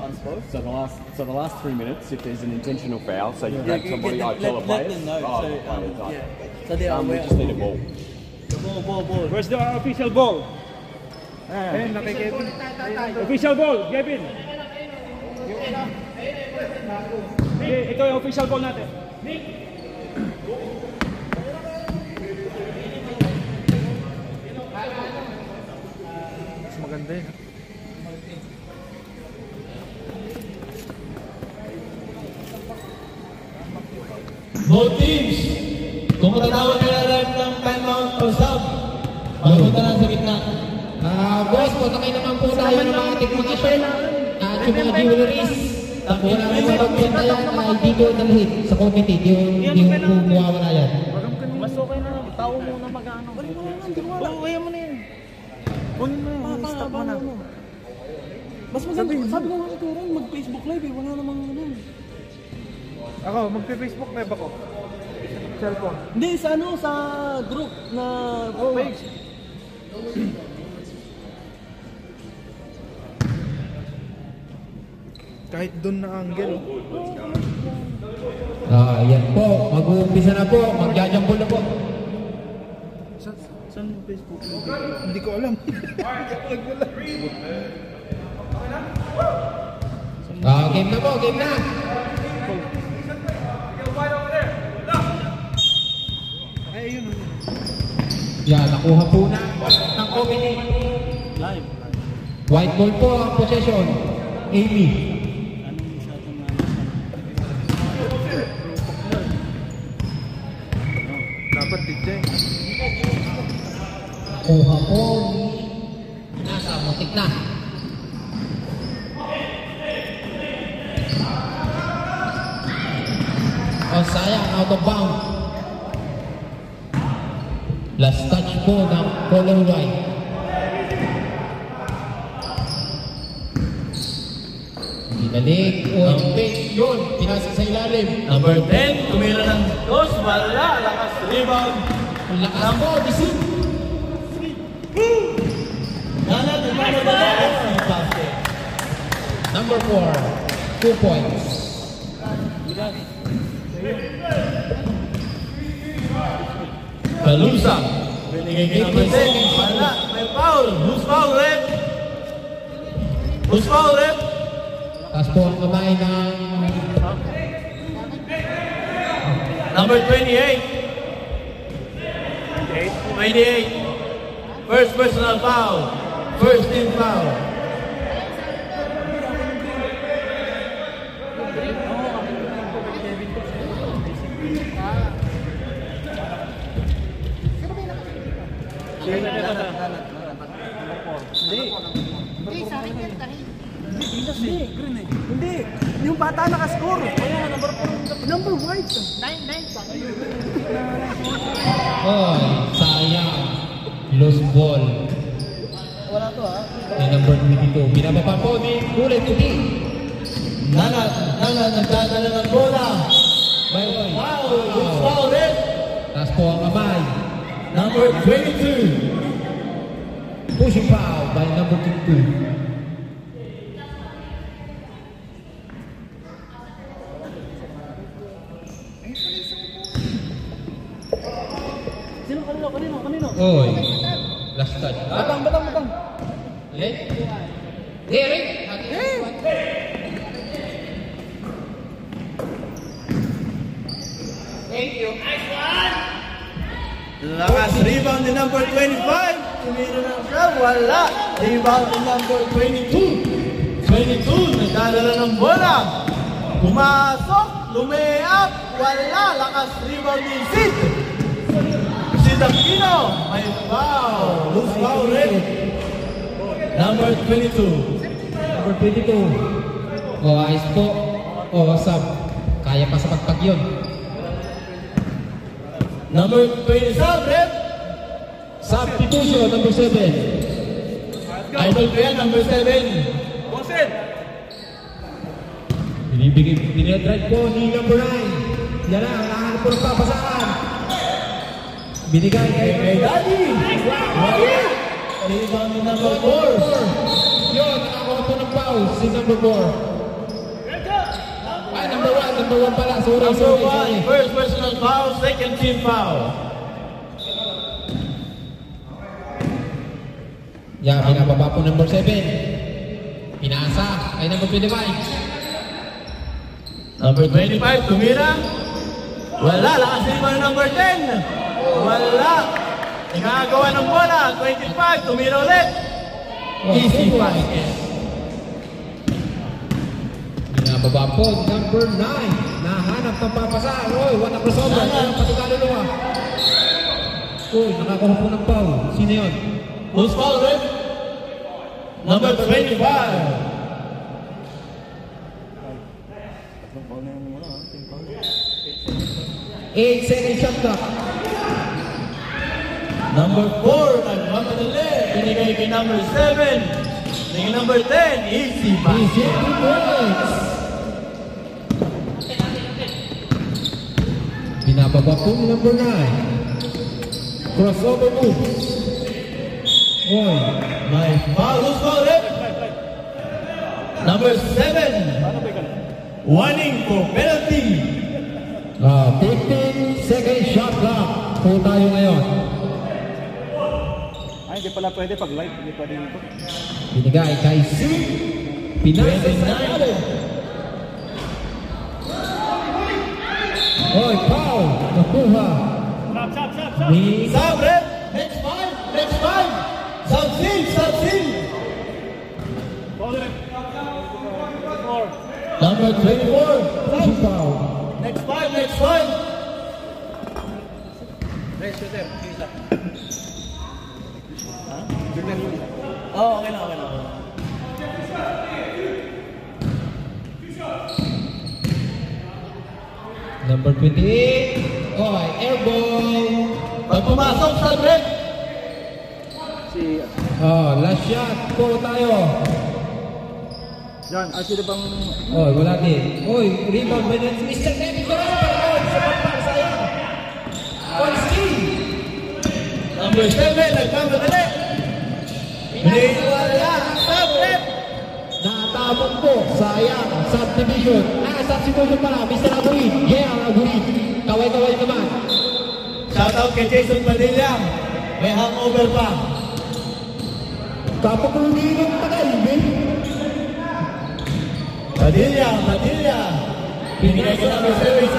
So the last 3 minutes, if there's an intentional foul, so you grab somebody, I tell a player. Let them know. So they are we aware. just need a ball. Ball. Where's the official ball? Official ball, Kevin. Ito yung official ball natin. Mas maganda yun. Both teams, kung matatawag nila rin ng timeout o sub, magpunta lang sa gitna. Boss, patakay naman po tayo ng mga technician at yung mga jewelries. Wala naman magpunta yan na hindi ko dalhin sa committee, hindi ko mawawala yan. Mas okay na, tao muna mag-ano. Kaya mo na yan. Kunin mo yan, stop mo na. Mas maganda, sabi ko nga ito rin, mag-Facebook live eh, wala namang ano. Ako, magpe-Facebook live ako. Cellphone. Hindi, sa ano, sa group na page. Kahit doon na angle. Yan po, mag-uumpisa na po, mag-jajambol na po. Saan yung Facebook live? Hindi ko alam. Game na po, game na. Ay, yun. Yan, nakuha po na ng committee. Live. White ball po ang possession. Amy. Anong shot ang Dapat DJ. Kuha po. Nasa mutik na. Sayang, out of bound. Last touch po ng color white. Binalik. Yun, pinasa sa ilalim. Number 10, tumira ng dos, wala, lakas rebound. Ang lakas po, disin. Number 4, 2 points. Kalusa. Binigay kay number 10. Wala. May foul. Who's foul, ref? Who's foul, ref? Taas po ang kamay ng Number 28. 28. First personal foul. First team foul. Hindi, yung bata nakascore. Number white. 9 pa. sayang. Loose ball. Wala to ha. Ni number 22. Binababa po ni Kulay Puti. Nagdadala ng bola. May foul. Who's foul, ref? Taas po ang kamay. Number 22. Pushing foul by number 22. Kanino? Oy. Last touch. Batang. Derek. Thank you. Nice one. Lakas rebound ni number 25. Tumira na siya. Wala. Rebound ni number 22. 22. Nagdadala ng bola. Pumasok. Lumayap. Wala. Lakas rebound ni Sid. Sid Aquino. May foul. Who's foul, red? Number 22. Number 22. Ayos po. Sub. Kaya pa sa pagpag yun. Number 20, sub, rep. Substitution, number 7. Idol ko yan, number 7. Bosen! Binidrive po ni number 9. Yan na, nakahanap po ng papasakan. Binigay Kay Daddy. Rebound ni number 4. Yun, nakakuha po ng foul si number 4. number 1 pala. Sorry, Number sorry, 1, sorry. first personal foul, second team foul. Yeah, binababa po number 7. Pinasa ay number 25. Number 25, tumira. Wala, lakas din pa ng number 10. Wala. Ikagawa ng bola, 25, tumira ulit. Easy basket. Binababa po number 9. Nahanap ng papasa. Uy, what a crossover. Pati kaluluwa. Uy, nakakuha po ng foul. Sino yun? Who's foul, Red? Number 25. 8-second shot clock. Number 4, nagmamadali. Binigay kay number 7. Binigay number 10, easy basket. Easy points. Binababa po ni number 9. Crossover moves. Uy. May foul. Who's foul, Red? Number 7. Warning for penalty. 15-second shot clock po tayo ngayon. Ay, hindi pala pwede pag live. Hindi pwede dito. Binigay kay C. Pinasa sa kalo. Oy, foul. Nakuha. Ni Sub, Red. Next 5. Next 5. Sub-seal. Sub-seal. Number 24. foul. Next 5. Next 5. Oh, okay na, okay na. Number 28. Oy, airball. Pag pumasok sa red. Si, Last shot po tayo. John, sino bang... Oy, wala din. Oy, rebound by Mr. David Barón. Sa pagpang sayang. Oy, ski. Number 7, nagmamadali. Wala. Sub, red. Natabog po. Sayang. Subdivision. Substitution pala. Mr. Agurin. Yeah, Agurin. Kaway-kaway naman. Shoutout kay Jason Padilla. May hangover pa. Kapag-uli ng tagal, eh. Padilla. Pinigay ka number 7.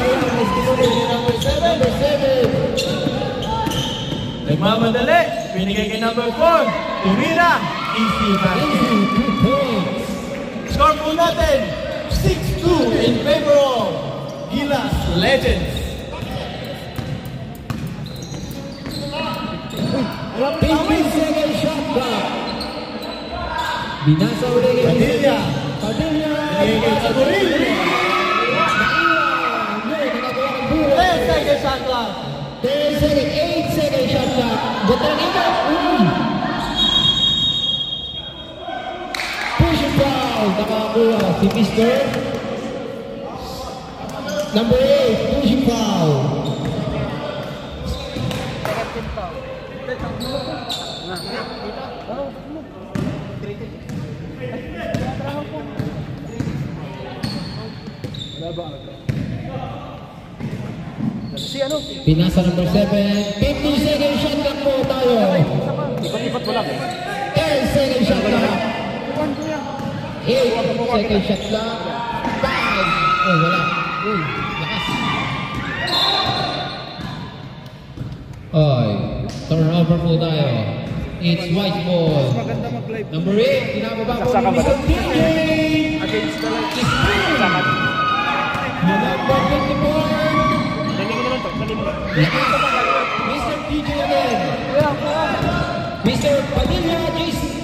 Number 7. Number 7. Nagmamadali. Pinigay kay number 4. Tumira. Easy basket. 2 points. Score po natin. 6-2 in favor of Gilas Legends. 15-second shot clock. Binasa ulit kay Padilla. Padilla. Pinigay kay Agurin. 10 seconds shot clock. 10 second, 8-second shot clock. Gotang ito. Push and foul. Nakakuha si Mr. Number 8, push and foul. Si ano? Pinasa number 7. 50-second shot clock po tayo. Ipat-ipat mo lang eh. 10-second shot clock. 8-second shot clock. 5. Oh, wala. Uy, lakas. Oy, turnover po tayo. It's white ball. Number 8, pinababa po Saksakan ni ba? Mr. DJ. Against the light. Ismail. Saksakan. Number 24. Dali mo naman to. Dali mo naman. Mr. DJ again. Mr. Padilla, Jason.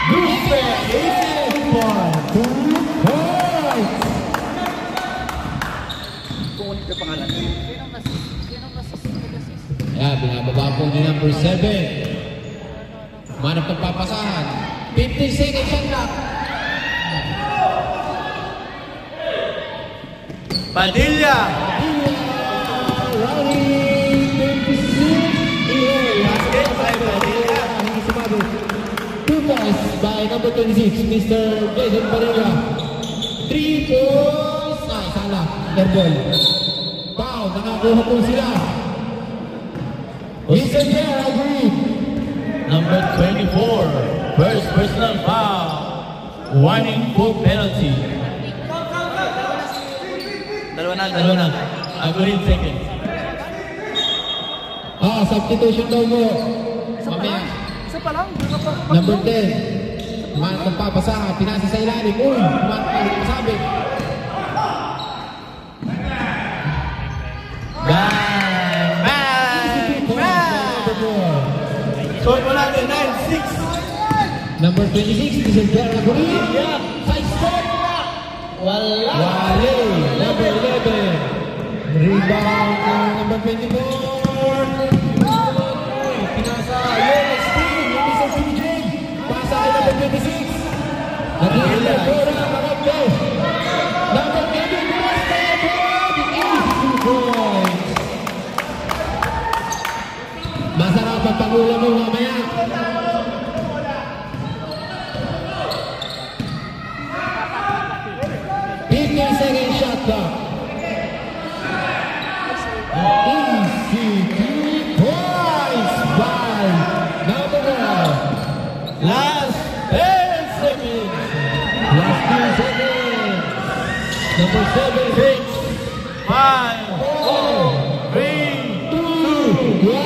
Bruce, easy point. 2 points. Kung ulit na pangalan. Ayan, binababa po ni number 7. Manap ng papasahan. 50-second shot clock. Padilla. Running 26. Basket by Padilla. 2 points by number 26, Mr. Jason Padilla. 3 points. Ay, salah. airball. Foul, nakakuha po sila. Mr. Pierre, agree. Number 24, first personal foul. Warning for penalty. Dalawa na. Agree second. Substitution daw mo. Mamaya. Isa pa lang. Number 10. Magpapasa, pinasa sa ilalim. Uy, masabi. Score po natin, 9-6. Number 26, Mr. Pierre Aguri. Side step. Wale. Number 11. Rebound number 24. Pinasa. Yes, Steve. Yung Mr. CJ. Pasa ay number 26. Nag-iilan po rin ang maragde. Number 20, easy points. Masarap ang pangulam mo mamaya. Second shot clock. Easy 3 points by number 1. Last 10 seconds. Last 10 seconds. Number 7. 6, 5, 4, 3, 2, 1.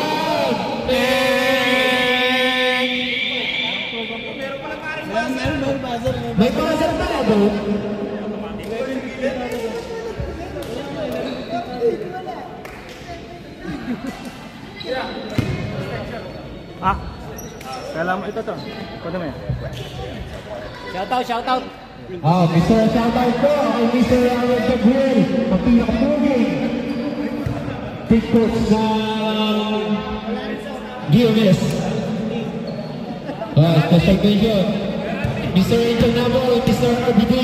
May buzzer na ba? Kailangan mo ito to. Pwede mo yan. Shoutout. Mr. Shoutout po kay Mr. Aaron Gabriel, ang pinakapuging big coach ng GMS. Special mention. Mr. Angel Nabo, Mr. RBD.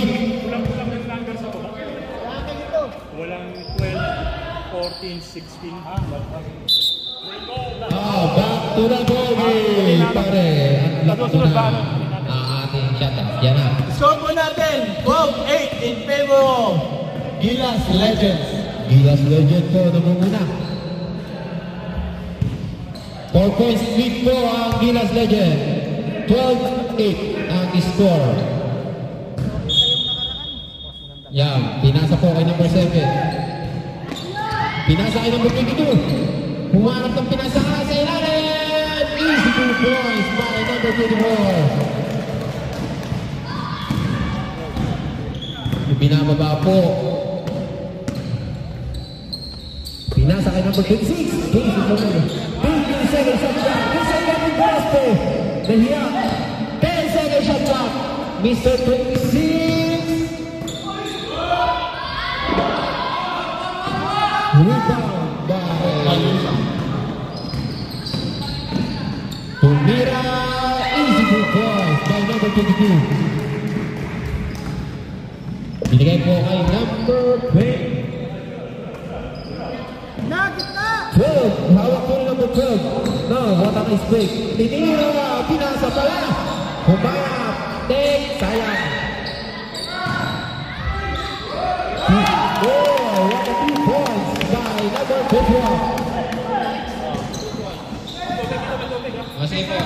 Walang 12, 14, 16. Back to the bogey, pare. Ang lakas na ang ating shoutout. Yan na. Score po natin, 12-8 in favor of Gilas Legends. Gilas Legend po, namumuna. 4 points lead po ang Gilas Legend. 12-8 ang score. Yan, pinasa po kay number 7. Pinasa kay number 22. Humanap ng pinasa sa ilalim. Easy 2 points by number 24. Binababa po. Pinasa kay number 26. 15 seconds shot clock. Mr. Kevin Gaspe. Nahiya. 10 seconds shot clock. Mr. 26. Rebound by Tumira. Easy 2 points by number 22. Binigay po kay number 12. Hawak po ng number 12. No, what a nice break. Tinira, pinasa pala. Humanap. Take, sayang. What a 2 points by number 12. Kasi po.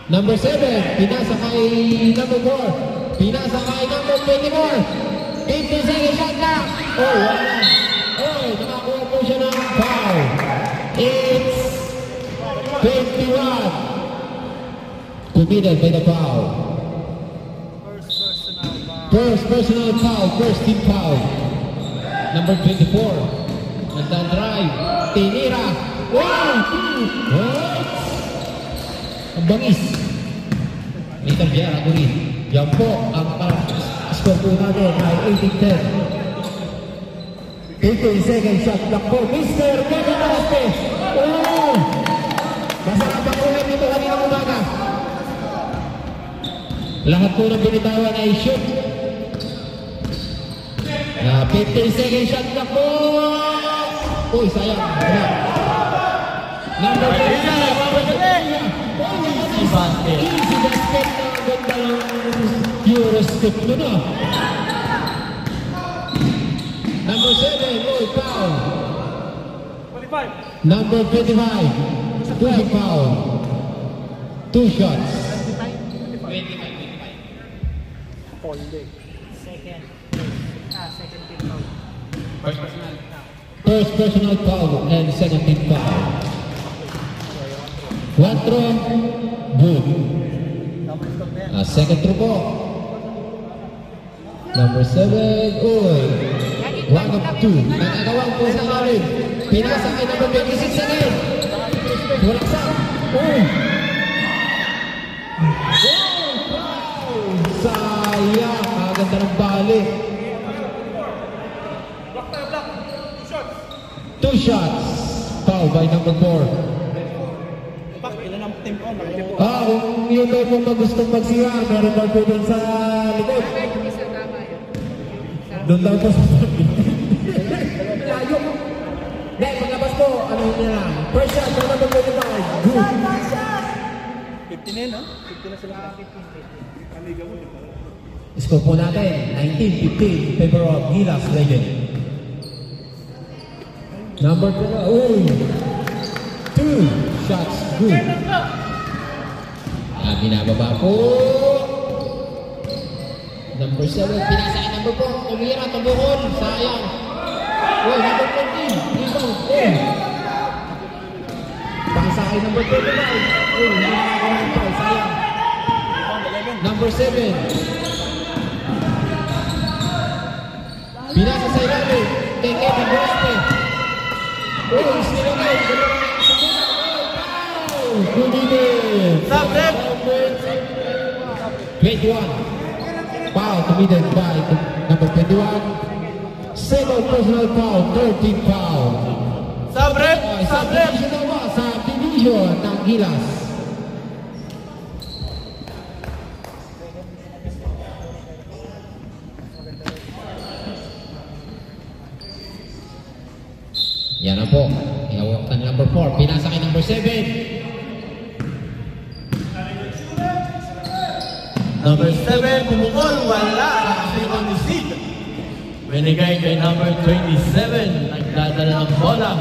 Number 7, pinasa kay number 4. Pinasa kay number 24. 15 seconds shot na. Wala. Nakakuha po siya ng foul. It's 21. Committed by the foul. First personal foul. First team foul. Number 24. Nandang drive. Tinira. 1, 2, points. Ang bangis. Mr. Pierre Aguri. Yan po ang score po natin ay 18-10. 18 seconds shot clock po. Mr. Kevin Gaspe. Masarap ang ulit dito kanina umaga. Lahat po ng binitawan ay shoot. 15 seconds shot clock po. Uy, sayang. Number 5. Easy basket. Easy basket na ganda ng Eurostep na. Number 25, pushing foul. 2 shots. First personal foul and second team foul. 4, good. Second throw po. Number 7, uy. 1 of 2. Nagagawang po sa lalim. Pinasa kay number 26 again. Walang saan. Uy. Sayang. Maganda ng balik. 2 shots. Foul by number 4. Kung yung daw po magustong magsira, meron daw po dun sa likod. Doon daw po sa layo. Hindi, paglabas po, ano yun lang. First shot, doon na mag-25. Good. 15 na yun, ha? 15 na sila. Score po natin, 19-15 in favor of Gilas Legend. Number 2, 2 shots, good. Binababa po. Number 7, pinasa kay number 4. Tumira, tumukol, sayang. Uy, number 14, rebound, pasa kay number 25. Uy, hindi nakakawa ng foul, sayang. Number 7. Pinasa sa ilalim kay Kevin Grospe. Uy, sinunod. Good evening. Stop, rep. 21. Foul committed by number 21. Second personal foul, 13 foul. Sub-rep. Sub-rep. Sa division ng Gilas. Yan na po. Inawakan number 4. Pinasa kay number 7. Number 7, pumukol, wala. Actually on the seat. Binigay kay number 27, nagdadala ng bola.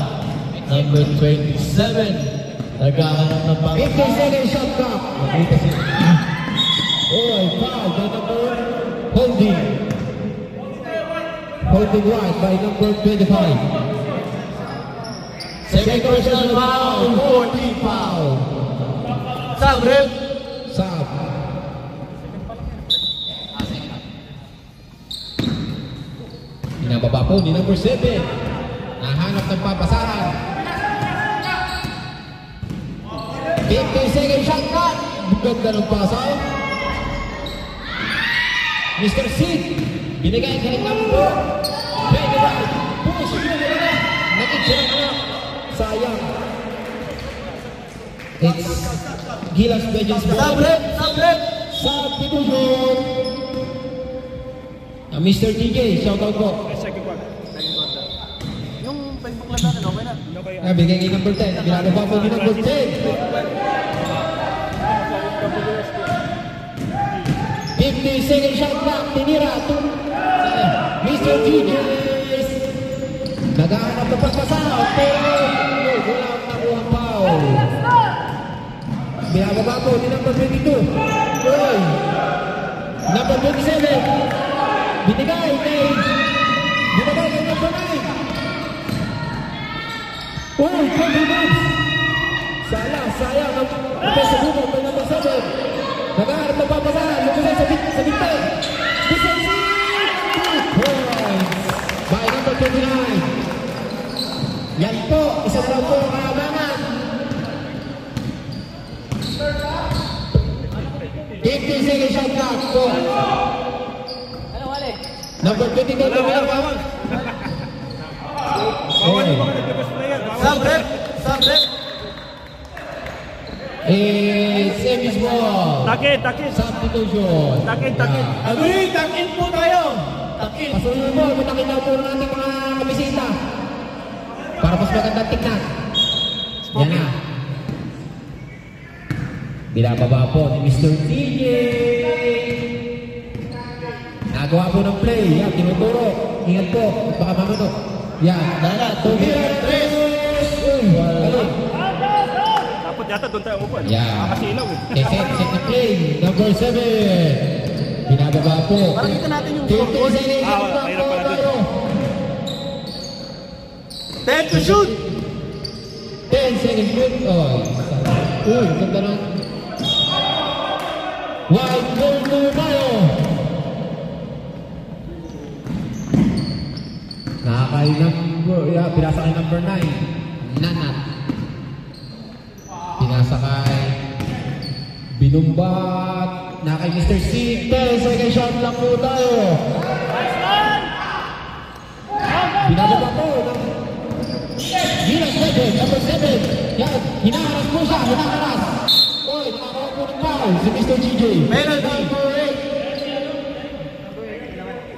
Number 27, naghahanap ng pang... 50-second shot clock. Oh, foul by number holding. Holding wide by number 25. Second personal foul, 14 foul. Sub-rep. Sub. Binababa po ni number 7. Nahanap ng papasahan. 50-second shot clock. Ganda ng pasahan. Mr. Sid. Binigay kay number 25. Push. Nakikita na. Sayang. It's Gilas Legends. Sub-rep. Sub-rep. Substitution. Mr. TJ, shoutout po. Yung Facebook lang natin, okay na? Bigay kay number 10. Binababa po ni number 10. 50-second shot clock. Tinira. Mr. TJ. Naghahanap ng pagpasaw. Pero wala ang nakuha foul. Binababa po ni number 22. Uy. Number 27. Binigay kay number 9. Uy, Kobe Bobs. Sayang ang pagkasabunod ng number 7. Naghahanap ng papasahan. Lumusay sa binte. Defensive. 2 points by number 29. Yan po, isa na lang po ang kaabangan. 50-second shot clock po. Number 22, Tumira. Sub-rep. Sub-rep. Semis ball. Takit. Substitution. Takit. Agree, takin po tayo. Takin. Pasunod po, matakin na po ng ating mga kabisita. Para mas magandang tignan. Yan na. Binababa po ni Mr. TJ. Nagawa po ng play. Yan, tinuturo. Ingat po. Baka mamano. Yan. Tumira. 3. Wala. Dapat yata doon tayo upuan. Yeah. Makasilaw eh. Set na play. Number 7. Binababa po. Parang kita natin yung 50 seconds wala. lang Mahirap po pala dun. tayo. 10 to shoot. 10 seconds shoot. Oh, ganda ng wide goal po tayo. Nakakay number, pinasa kay number 9. Nanat. Pinasa kay Binumbat. Nakay Mr. C. 10 seconds shot lang po tayo. Binababa po. Gilas 7, number 7. Yan, hinaharas po siya, hinaharas. Oy, nakakawa po ng foul si Mr. GJ. Penalty.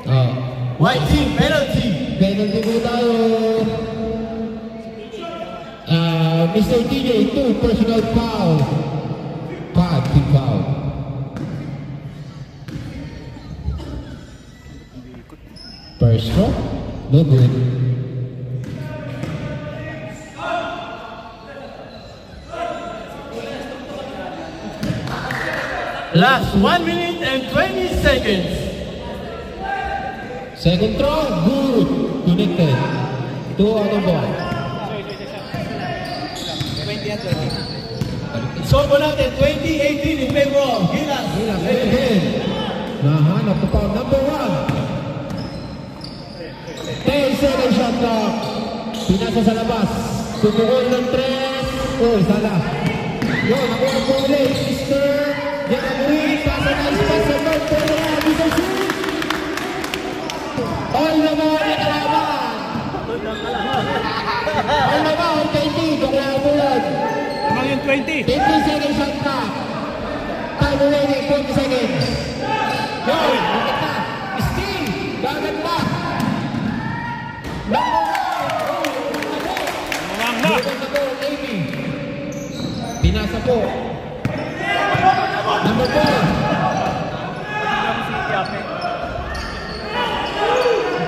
Oh, White team, penalty. penalty po tayo. Mr. DJ, 2 personal foul. Team foul. First stroke, no good. Last 1 minute and 20 seconds. Second throw, good. Connected. 2 out of ball. Score po natin, 20-18 in favor of Gilas. Again. Nahanap pa pa number 1. 10 second shot clock. Pinasa sa labas. Tumukol ng 3. Oh, sala. Yun, nakuha po ulit. Mr. Jacabui. Pasa na ispas sa North Korea. Mr. C. All na mga nakalaban. All na ba? All 20. Bakla mo yan. Amang yung 20. 50 second shot clock. Time remaining 20 seconds. Yo, bakit na? Steve, bakit na? Amang na. Pinasa po. Number 4.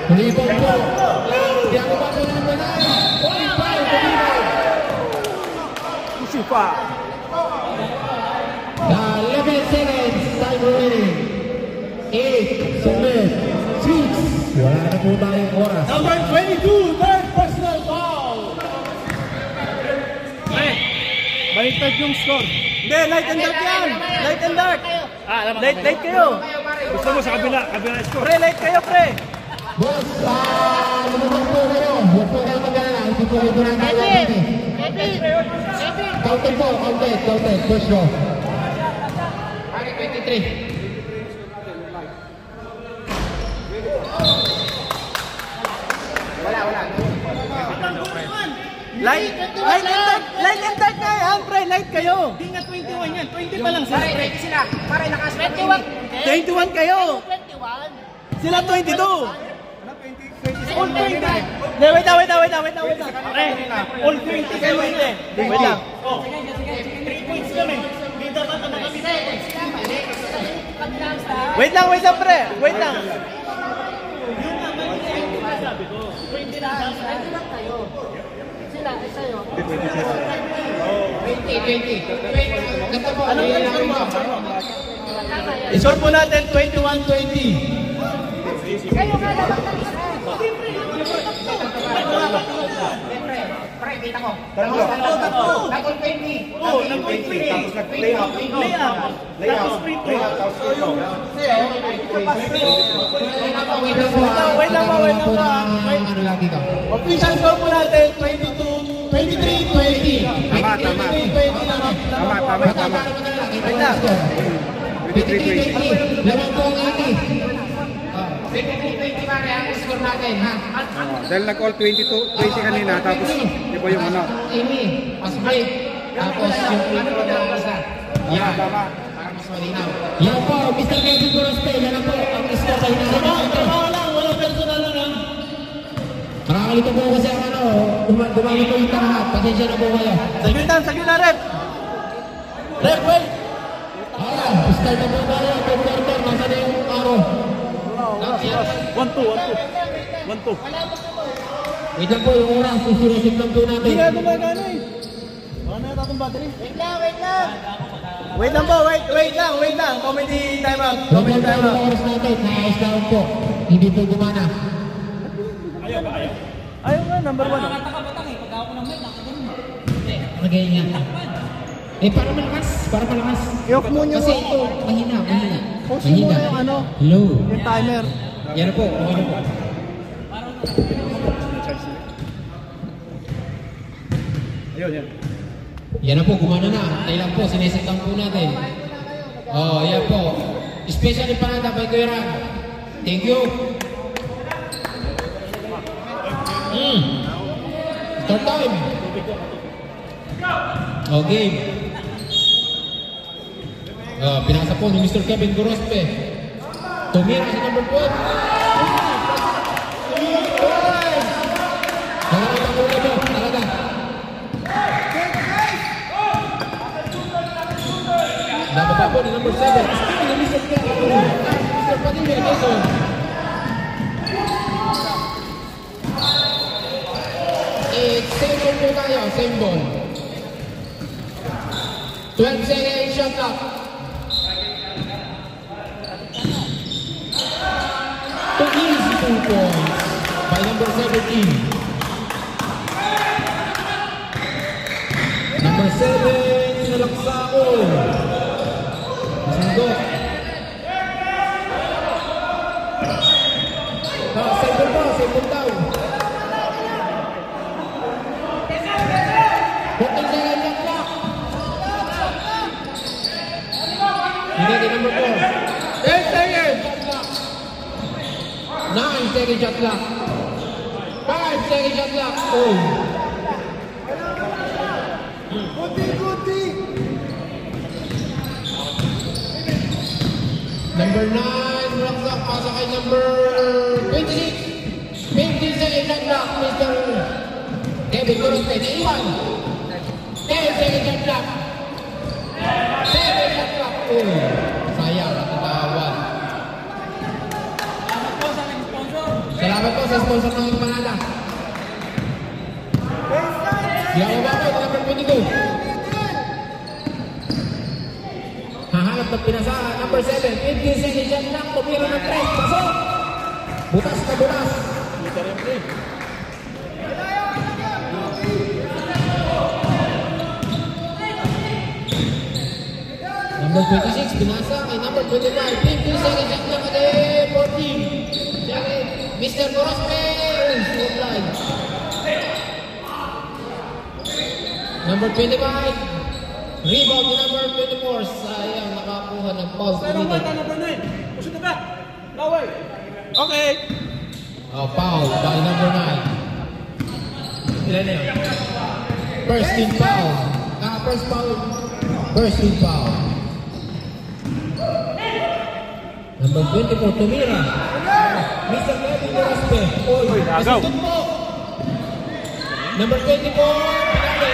Rebound po. Diyan ba po number 9? 45. Usipa. 11 seconds. Time remaining. 8, 7, 6. Wala na po tayong oras. Number 22, third personal foul. Baliktad yung score. Hindi, light and dark yan. Light and dark. Light kayo. Gusto mo sa kabila score. Pre, light kayo, pre. Boss, lumutang po kayo. Huwag po kayo mag-alala. Hindi po kayo na tayo natin. Counted po, counted. First row. 23. Light and dark na yan, pre. Light kayo. Hindi nga 21 yan. 20 pa lang sila. Pare, ready sila. Pare, lakas. 21 kayo. 21. Sila 22. All 20. Hindi, wait lang. Pre, all 20 kayo, hindi. Wait lang. Oh, 3 points kami. Hindi dapat na kami. Wait lang, pre. Wait lang. Sila, sa'yo. 20. Ganda po. Ano yung score mo? I-score po natin 21-20. Kayo nga dapat na isa. Pre, kita ko. Nakon 20. Oh, nag-20. Tapos nag-layout. Tapos free throw. Wait lang ba? Ano lagi ka? Official score po natin 23-20. Tama. Wait lang. 23-20. Laman po ang ati. 23-20 pare, ang score natin, ha? Dahil nag-all 20 kanina, tapos di ba yung ano? Ini, pas break. Tapos yung intro na isa. Yan. Para mas malinaw. Yan po, Mr. Kevin Goroste. Yan na po ang score sa hinahanap. Wala personal lang, ha? Nakakalito po kasi ang ano, gumamit po yung lahat. Pasensya na po kayo. Saglit na, rep. Rep, wait. Start na po tayo. Pag-quarter, nasa na yung araw. 1-2. Wait lang po yung oras. Susunod lang po natin. Hindi nga gumagana eh. Baka na itong battery. Wait lang. Wait lang po, wait lang. Comedy time out. Wait Comedy lang time po out. yung oras natin. Naayos lang po. Hindi po gumana. Ayaw nga, number 1. Magaling nga. Para malakas. I-off mo nyo. Kasi ito, mahina. Pause mo muna yung ano, Low. yung timer. Yan na po. Okay na po. Ayun, yan. Yan na po, gumana na. Tayo lang po, sinesentang po natin. Oh, yan po. Especially para na kay Kuya Ram. Thank you. Start time. Oh, game. Pinasa po ni Mr. Kevin Gorospe. Tumira sa number 4. Talaga po ito. Talaga. Nababa po ni number 7. Speaking of Mr. Kevin, Mr. Padilla Quezon. Same ball po tayo. Same ball. 12 seconds shot clock. To easy 2 points by number 17. Number 7, Salaksao. Masundo. Second down. 14 seconds shot clock. Hindi number 4. 10 seconds. 9 seconds shot clock. 5 seconds shot clock. Oh. Number 9, Raksak pasa kay number 26. 15 seconds shot clock, Mr. Kevin Gorospe. Naiwan. 10 seconds shot clock. 7 shot clock. Oh. Sayang, nakatawad. Salamat po sa sponsor ng Manada. Yang Obama, number 22. Hahanap ng pinasa, number 7. 15 seconds shot clock, tumira ng 3. Pasok! Butas na butas. Number 26, binasa kay number 25. 15 seconds shot clock again, 14. Mr. Gorospe, slow line. Number 25, rebound to number 24. Sayang, nakakuha ng foul. Number 9. Puso na ba? Laway. Okay. Oh, foul by number 9. Ilan na yun? First team foul. First team foul. Number 24, tumira. Mr. Kevin Gorospe. Oy, nasitun po. Number 24, pinalik.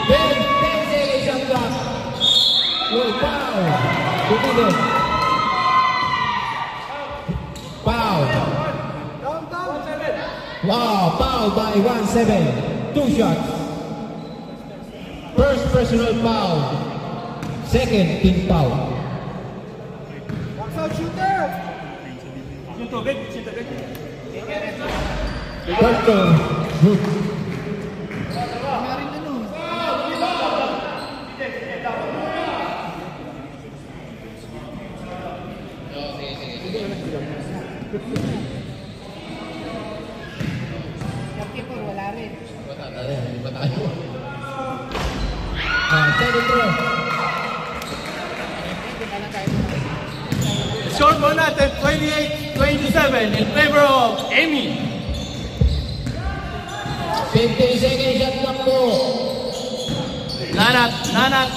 10 seconds shot clock. Oy, foul. Tumido. Foul. Wow, foul by 1-7. 2 shots. First personal foul. Second team foul. Yung tubig, First goal. Good. Wala rin. Iba tayo. Second throw. Score po natin 28-27 in favor of Amy. 15 seconds shot clock po. Nanat.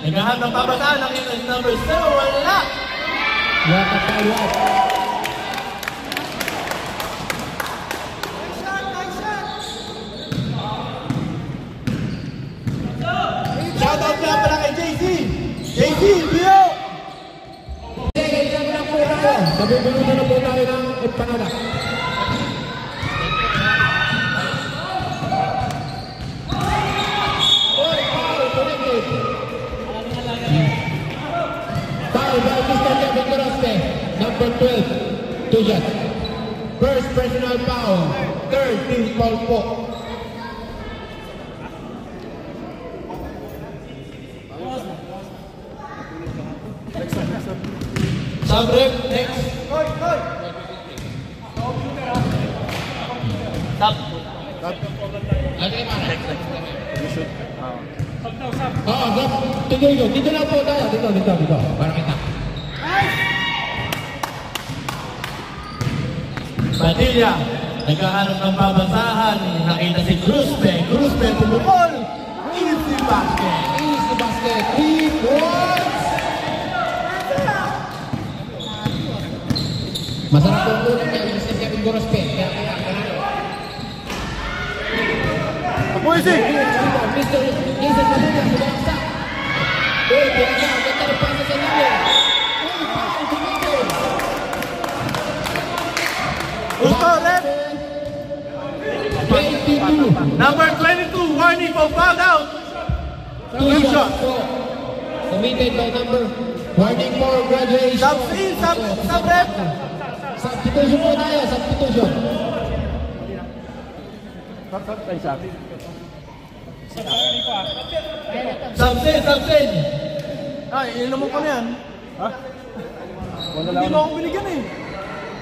Naghahanap ng pabataan. Nakita si number 0. Wala. Waka tayo. Shoutout nga pala kay JC. JC, Bio! Second shot clock po tayo. Nabubulutan na po tayo ng empanada. Gorospe, number 12, 2 shots. First personal foul, third team foul po. Sub-rep, next. Sub. Tuloy. Dito lang po tayo. Dito. Para kita. Padilla, nagkahanap ng babasahan. Nakita si Cruzpe. Cruzpe pumupol. Easy basket. 3 points. Masarap po po niya yung si Kevin Gorospe. Puisi! Mr. Jason Padilla, sumaksa. Pinaka, ganda ng pasa sa libre. Foul tumito. Gusto, rep! 22. Number 22, warning for foul out. 2 shots po. Committed by number. Warning for graduation. Sub-rep! Substitution po tayo, substitution. Subsen. Ay, ilan mo pa na yan? Ha? Hindi mo akong binigyan eh.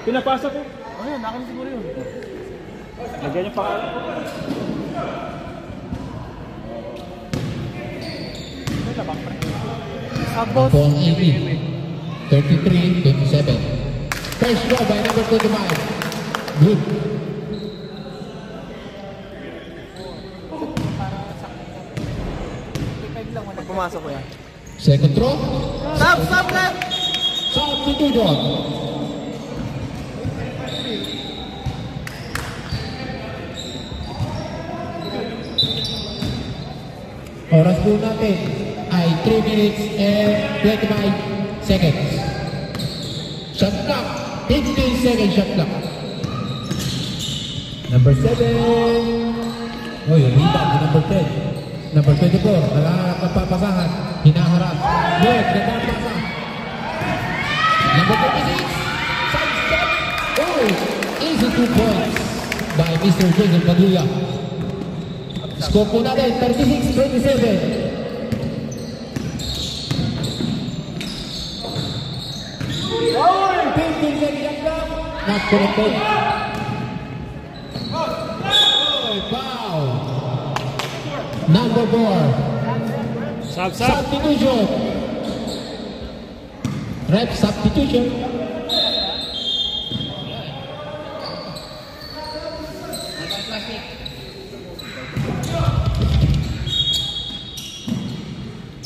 Pinapasa ko. Ayun, akin siguro yun. Lagyan niyo pa. Sabot. Ball 80. 33-27. First throw by number 25. Good. Pumasok ko yan. Second throw. Sub-rep! Substitution. Oras po natin ay 3 minutes and 25 seconds. Shot clock. 15 seconds shot clock. Number 7. Oh, yung rebound number 10. Number 24. Nakaharap ng papasahan. Hinaharap. Good. Nagpapasa. Number 26. Sidestep. Oh, easy 2 points by Mr. Jason Padilla. Score po natin, 36-27. Not connected. Foul. Number 4. Substitution. Rep substitution.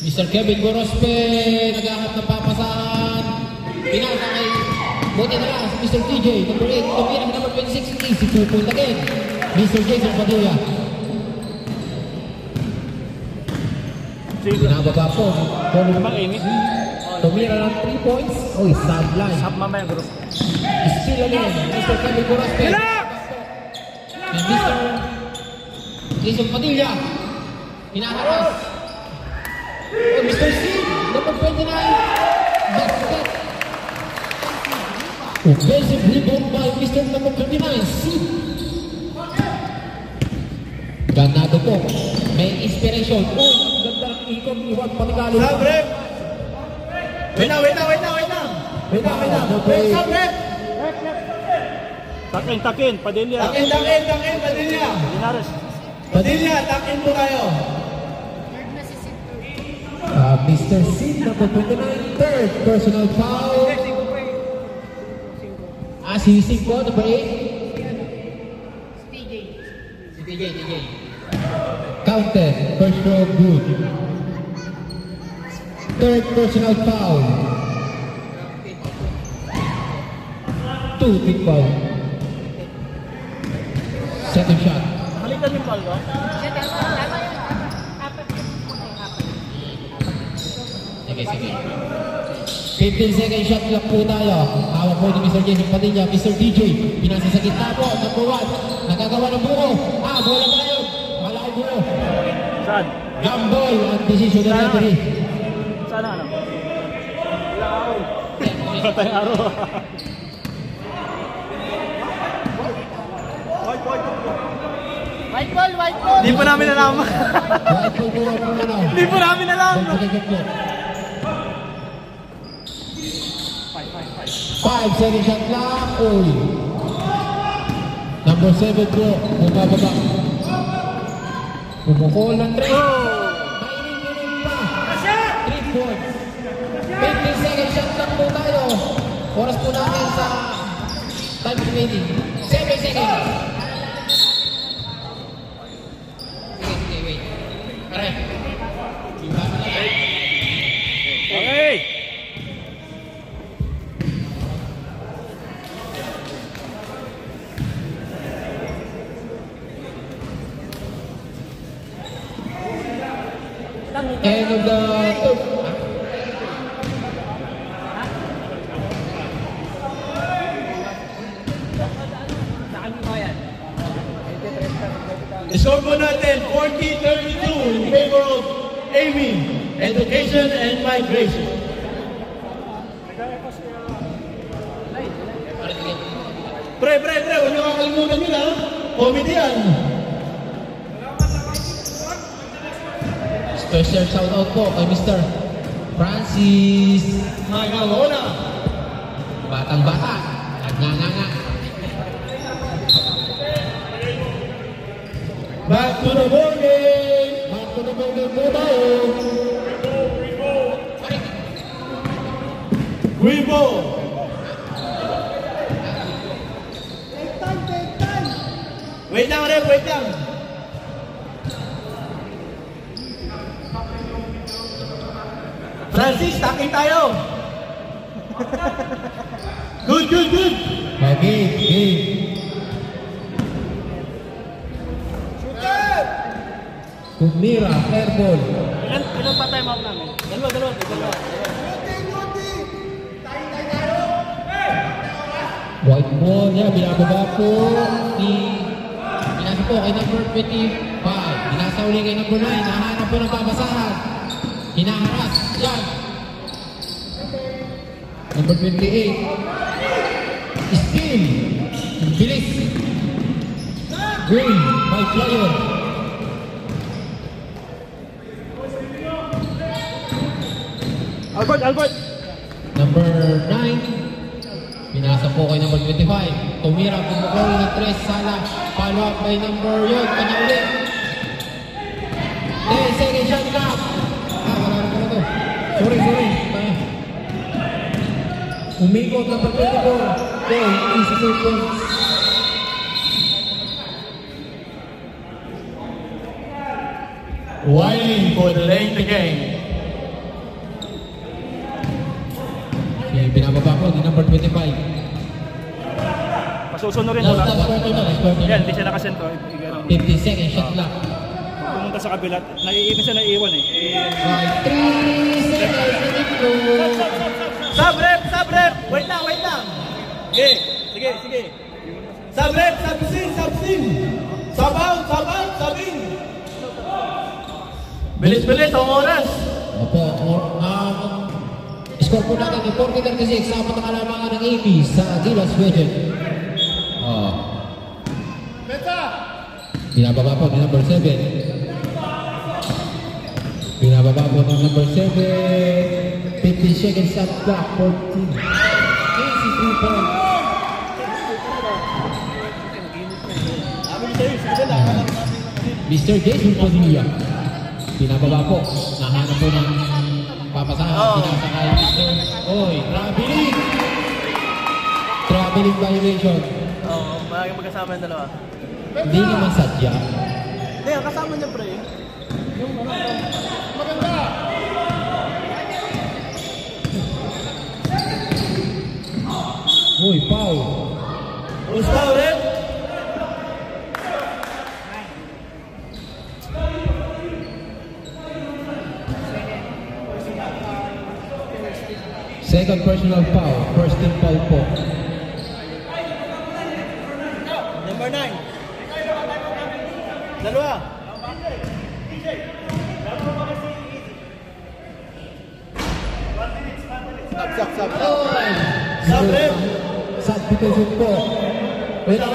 Mr. Kevin Gorospe, naghahanap ng papasahan. Pinasa kay buti na lang, Mr. TJ, number 8, tumira number 26, easy 2 point again. Mr. Jason Padilla. Pinababa po. Tumira ng 3 points. Uy, sideline. Sab mamaya, bro. Still again, Mr. Kevin Gorospe. And Mr. Jason Padilla. Pinaharas. Oh, Mr. C, number 29. Basket. Offensive rebound by Mr. number 29. C. Ganado po. May inspiration. Oh, ganda ng ikon ni Juan Patigalo. Sub-rep. Wait na. Sub-rep. Takin, Padilla. Takin, Padilla. Linares. Padilla, takin po tayo. Mr. C, number 29, third personal foul. Si Cinco, number 8. Si TJ. Counted, first row, good. Third personal foul. 2 big foul. Second shot. Halikan yung ball, no? Sige. 15 second shot lang po tayo. Hawak po ni Mr. Jason Padilla. Mr. DJ, pinasa sa gitna po. Number 1. Nagagawa ng buko. Bola tayo. Malaki buko. Saan? Gamble ang decision na referee. Saan ano? Patay araw. White ball, white ball. Hindi po namin alam. White ball po ako na. Hindi po namin alam. Pagkakit po. 5 second shot clock. Uy. Number 7 po. Bumababa. Pumukol ng 3. Mainit pa. 3 points. 15 second shot clock po tayo. Oras po natin sa time remaining. 7 seconds. Sige, wait. Alright. Okay. End of the third. Score po natin 40-32 in favor of Amy, Education and Migration. Pre, huwag niyo kakalimutan nila. Committee yan. Special shoutout po kay Mr. Francis Magalona. Batang-bata. Nagnganga. Back to the ball game. Back to the ball game po tayo. Gribo. Wait lang, Rep, wait lang. Francis, taking tayo. Good. Game. Tumira, air ball. Ilan pa time out namin? Dalawa. White ball niya, binababa po binasa po kay number 25. Binasa uli kay number 9. Nahanap po ng babasahan. Hinaharas. Yan. Number 28. Steal. Bilis. Green. By player. Albert. Number 9. Pinasa po kay number 25. Tumira, bumukol ng 3. Sala. Follow up by number yun. Kanya ulit. 10 second shot clock. Wala na pala to. Sorry. Umikot number 24. Goal. Easy 2 points. Winding for delaying the game. Binababa po ni number 25. Masusunod rin Last wala. quarter na. Yan, hindi siya nakasento. 50 second shot clock. Pumunta sa kabila. Minsan naiiwan eh. 3 seconds to go. Sub rep. Wait lang. Sige. Sub rep, sub sim. Sub out, sub in. Bilis, ang oras. Opo, score po natin yung 40-36 sa apat na kalamangan ng AP sa Gilas Region. Binababa po ni number 7. Binababa po ng number 7. 50 seconds at clock. 14. 83 points. Mr. Jason Padilla. Binababa po. Nahanap po ng papasahan. Pinasa kay Mr. Oy, traveling violation. Bagay magkasama yung dalawa. Hindi naman sadya. Hindi, kasama niya pre. Uy, foul. Who's foul, rep? Second personal foul. First team foul po. Number 9. Dalawa. Stop. Sub-rep. Substitution po. Wait lang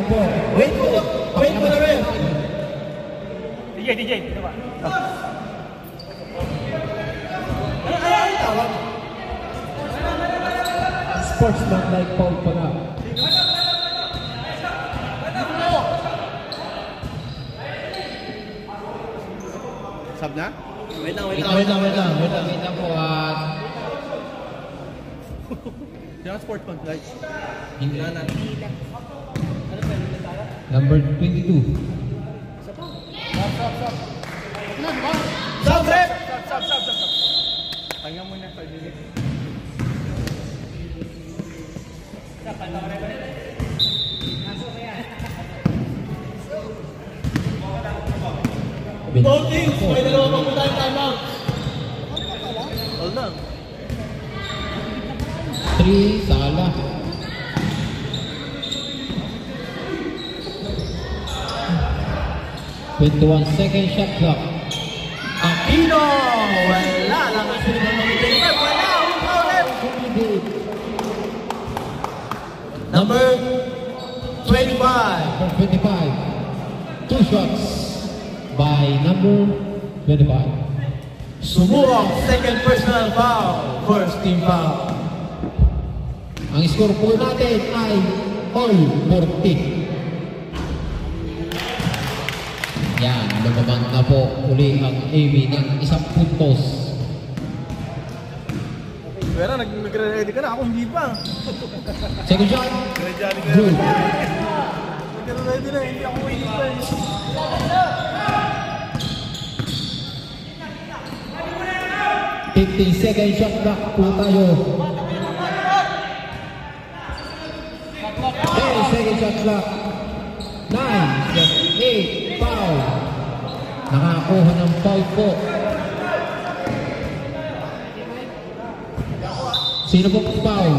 po. Wait for the ref. DJ, dito ba? Ano tawag? Sportsman-like foul pa na. Sub na? Wait lang po. Yung sportsman like. Number 22. Sub-rep. Sub. Tanga mo na 5 minutes. Both teams, may dalawa pang puntahan timeout. All na. 3, Sala. Second shot clock. Aquino! Wala lang ang sinunod ng 25. Wala! Ulit! Number 25. Number 25. 2 shots by number 25. Sumuok, second personal foul. First team foul. Ang score po natin ay all 40. Yan, lumabang na po uli ang AB ng 1 puntos. Pero nag-ready ka na, ako hindi pa. Second shot. Good. Nag-ready na, hindi ako hindi pa. 50-second shot clock po tayo. 10-second shot clock. 9, 8, foul. Nakakuha ng foul po. Sino po foul?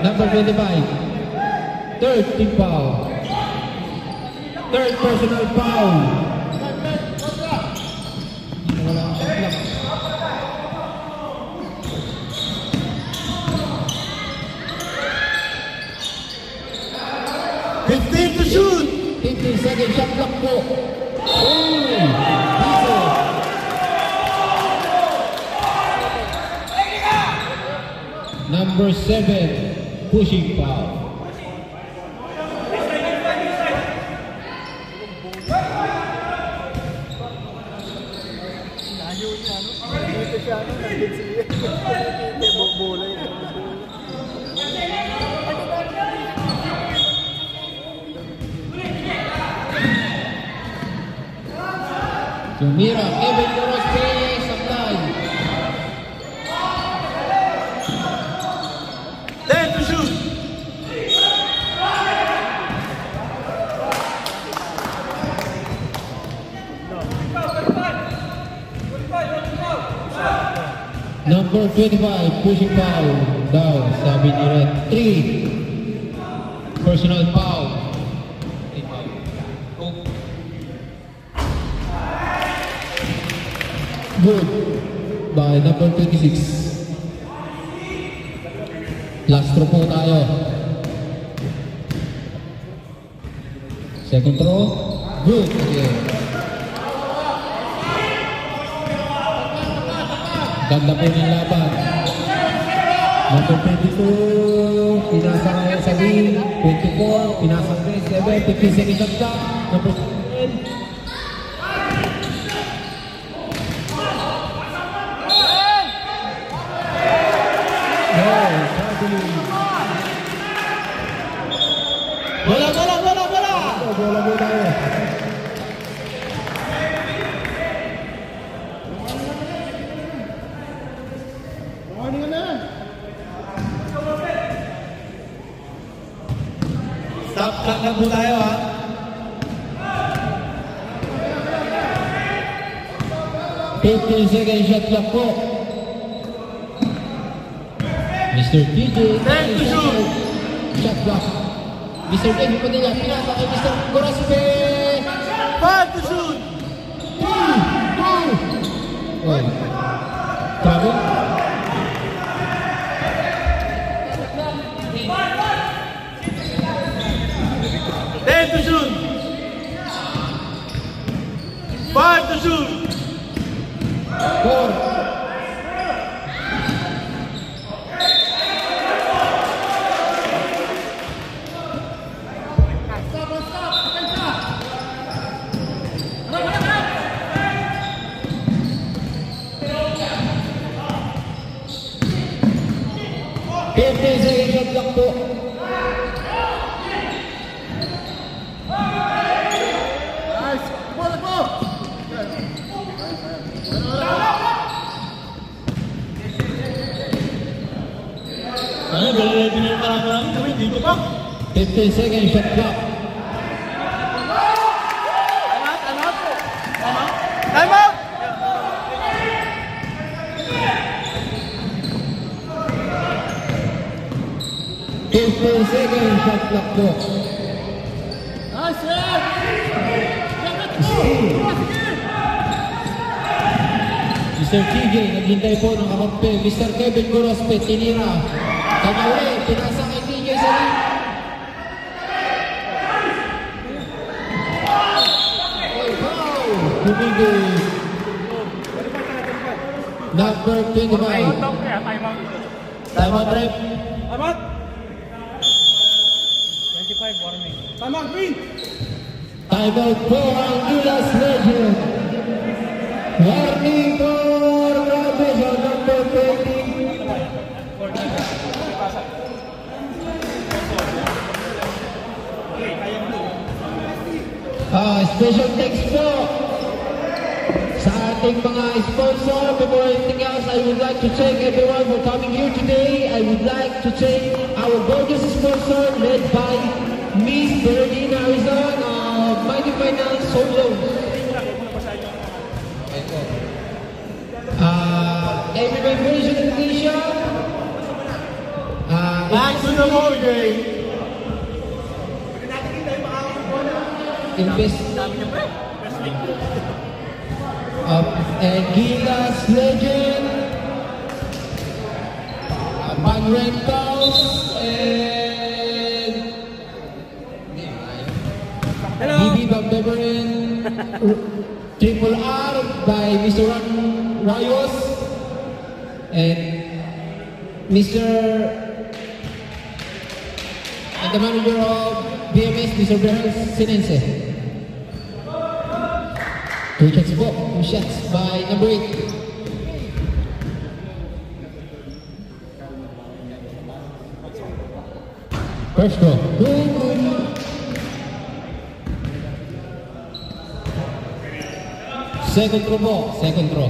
Number 25. Third team foul. Third personal foul. Wala ang shot clock. 15 to shoot! 15-second shot clock po. Number 7, pushing foul. Dito siya, nandun siya. Bola yun. Tumira, Kevin Duros Reyes, supply. 10 to shoot! Number 25, pushing foul. Down, sabi ni Red. 3, personal foul. Good by number 26. Last throw po tayo. Second throw. Good again. Ganda po ng laban. Number 22, pinasang ngayon sa wing. 24, pinasang rin. 7, 15 seconds of shot. Number 10. Bola mo tayo. Morning na. Stop clock lang po tayo ha. Second shot clock po. Mr. DJ. Time to shoot. Shot clock. Mr. Kevin Padilla, pinasa kay Mr. Goraspe. 5 to shoot! 3, 2. Oh. Travel. 15 second shot clock po. Ano, ready na yung marami gawin dito pa. 15 second shot clock. Time out! 15 second shot clock po. Mr. TJ, naghintay po ng kakampi. Mr. Kevin Gorospe, tinira. Kamauli, pinasa kay TJ sa ring. Oh, wow! Tumigil. Number 25. Time out, rep. Time out! 25, warning. Time out, green! Time out po ang Gilas Legend. Warning for graduation number 20. Special thanks po sa ating mga sponsor. Before anything else, I would like to thank everyone for coming here today. I would like to thank our gorgeous sponsor led by Miss Bernardina Arizon of Mighty Finance Home Loans. Every Vibration Education. Back to the morning. Invest. And Gilas Legend. Van Rentals. And BB Bang Beverin. Triple R by Mr. Ron Rayos. And Mr. and the manager of BMS, Mr. Berhel Sinense. 2 shots po, 2 shots by number 8. First throw, good. Second throw po, second throw.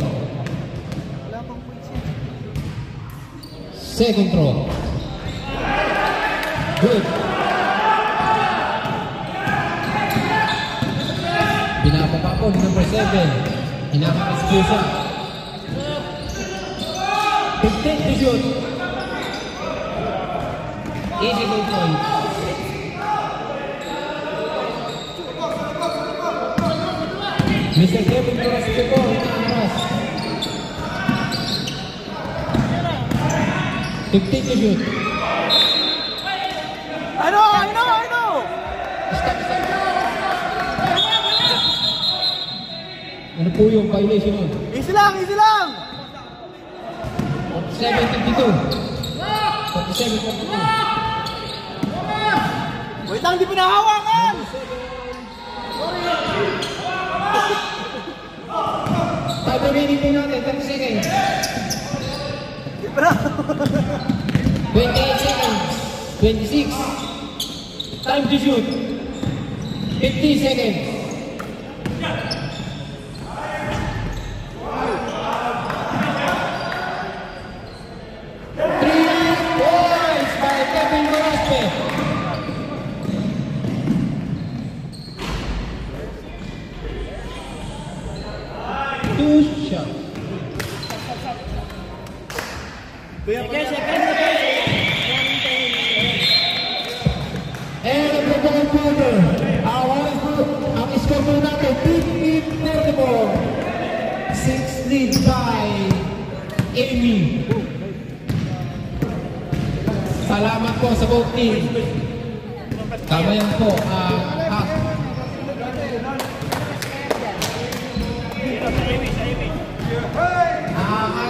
Second throw. Good. Binababa po ni number 7. Hinakakas po siya. 15 to shoot. Easy goal point. Mr. Kevin Gorospe po, hinakakas. 15 to shoot. I know! Stop. Ano po yung violation nun? Easy lang! 47-52. 47-52. Wait lang, di pinahawakan! Time remaining po natin, 30 seconds. 28 seconds. 26. Time to shoot. 50 seconds. 3 points by Kevin Gorospe. Two shots. And the ball quarter. Ang score po natin, 15-34. 6 lead by Amy. Salamat po sa both team. Kamayan po ang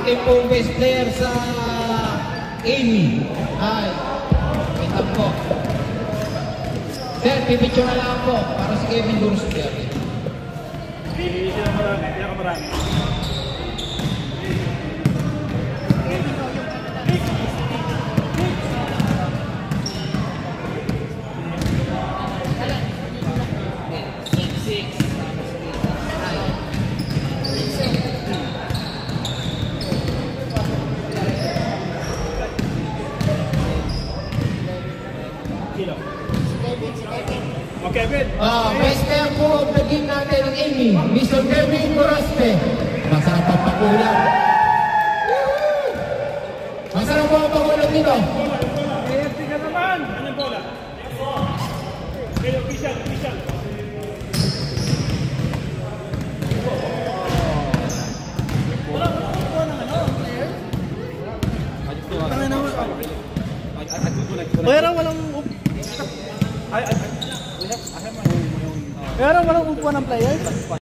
ating pong best player sa Amy. Ay, wait up po. Sir, pipicture na lang po para si Kevin Gorospe. Kevin. Best player po of the game natin ang Amy, Mr. Kevin Coraspe. Masarap ang pakulang. Masarap po ang pakulang dito. AFC ka naman! Anong bola? Official. Pero walang upuan ng players.